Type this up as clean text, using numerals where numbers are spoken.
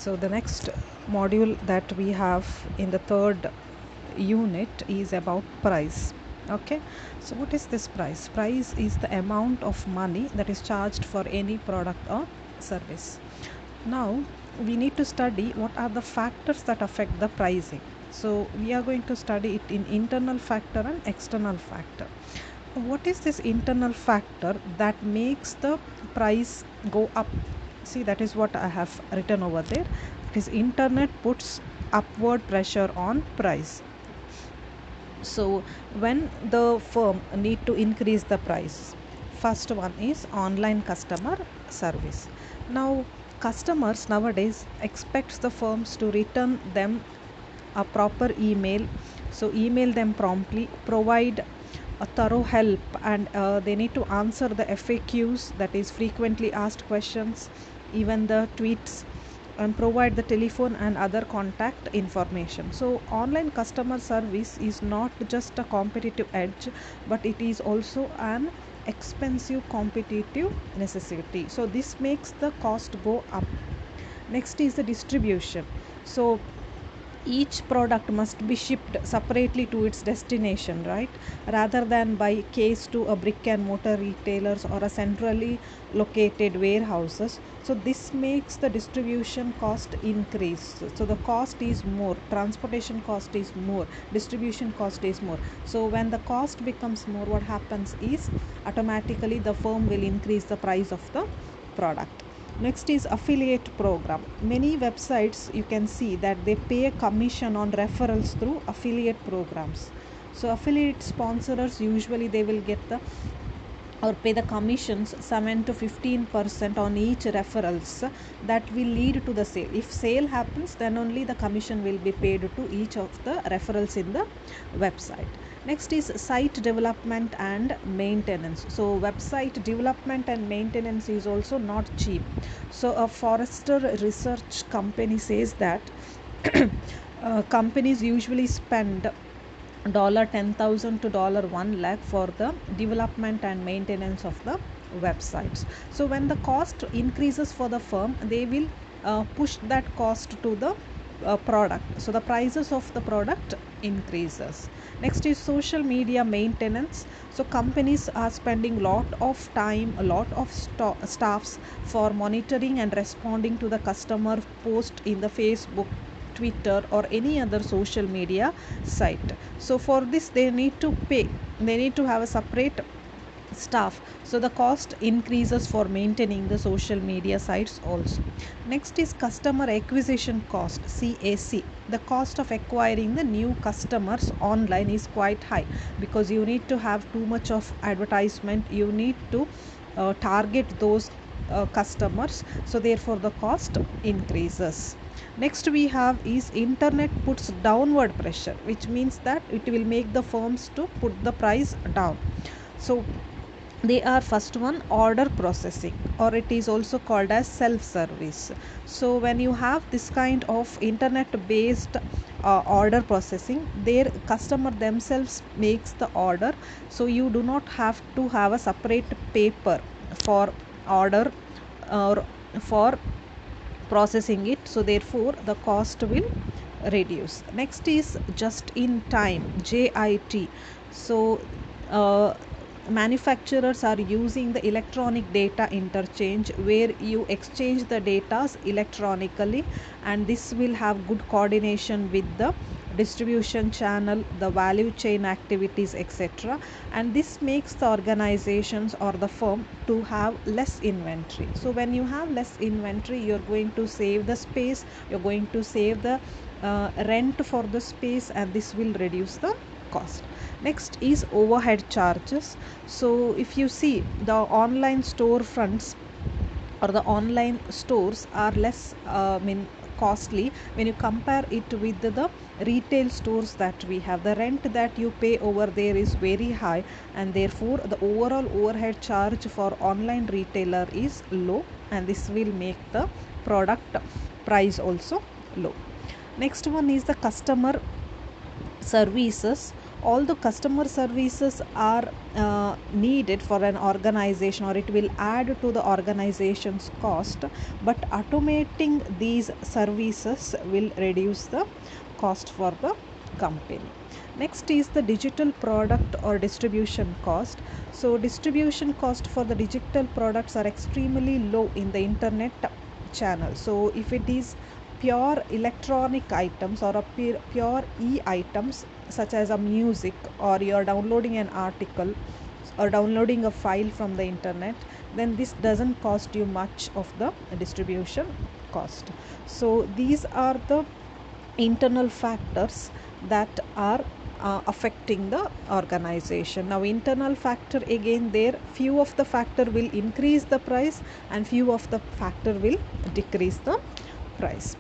So the next module that we have in the third unit is about price. Okay, so what is this price? Price is the amount of money that is charged for any product or service. Now we need to study what are the factors that affect the pricing. So we are going to study it in internal factor and external factor. What is this internal factor that makes the price go up? See, that is what I have written over there. It is internet puts upward pressure on price. So when the firm need to increase the price, first one is online customer service. Now customers nowadays expects the firms to return them a proper email, so email them promptly, provide a thorough help, and they need to answer the FAQs, that is frequently asked questions, even the tweets, and provide the telephone and other contact information. So online customer service is not just a competitive edge, but it is also an expensive competitive necessity. So this makes the cost go up. Next is the distribution. So each product must be shipped separately to its destination, right, rather than by case to a brick and mortar retailers or a centrally located warehouses. So this makes the distribution cost increase. So the cost is more, transportation cost is more, distribution cost is more. So when the cost becomes more, what happens is automatically the firm will increase the price of the product. Next is affiliate program. Many websites, you can see that they pay a commission on referrals through affiliate programs. So affiliate sponsors, usually they will get the or pay the commissions 7 to 15% on each referrals that will lead to the sale. If sale happens, then only the commission will be paid to each of the referrals in the website. Next is site development and maintenance. So website development and maintenance is also not cheap. So a Forrester research company says that companies usually spend $10,000 to $1 lakh for the development and maintenance of the websites. So when the cost increases for the firm, they will push that cost to the product. So the prices of the product increases. Next is social media maintenance. So companies are spending lot of time, a lot of staffs for monitoring and responding to the customer post in the Facebook, Twitter, or any other social media site. So for this they need to pay, they need to have a separate staff. So the cost increases for maintaining the social media sites also. Next is customer acquisition cost, CAC. The cost of acquiring the new customers online is quite high, because you need to have too much of advertisement, you need to target those customers, so therefore the cost increases. Next we have is internet puts downward pressure, which means that it will make the firms to put the price down. So they are, first one, order processing, or it is also called as self service. So when you have this kind of internet based order processing, their customer themselves makes the order, so you do not have to have a separate paper for order or for processing it, so therefore the cost will reduce. Next is just in time, JIT. So manufacturers are using the electronic data interchange, where you exchange the data electronically, and this will have good coordination with the distribution channel, the value chain activities, etc. And this makes the organizations or the firm to have less inventory. So when you have less inventory, you're going to save the space, you're going to save the rent for the space, and this will reduce the cost. Next is overhead charges. So if you see, the online storefronts or the online stores are less costly when you compare it with the retail stores that we have. The rent that you pay over there is very high, and therefore the overall overhead charge for online retailer is low, and this will make the product price also low. Next one is the customer services although customer services are needed for an organization, or it will add to the organization's cost, but automating these services will reduce the cost for the company. Next is the digital product or distribution cost. So distribution cost for the digital products are extremely low in the internet channel. So if it is pure electronic items or a pure e-items, such as a music, or you are downloading an article or downloading a file from the internet, then this doesn't cost you much of the distribution cost. So these are the internal factors that are affecting the organization. Now internal factor, again, there few of the factor will increase the price and few of the factor will decrease the price.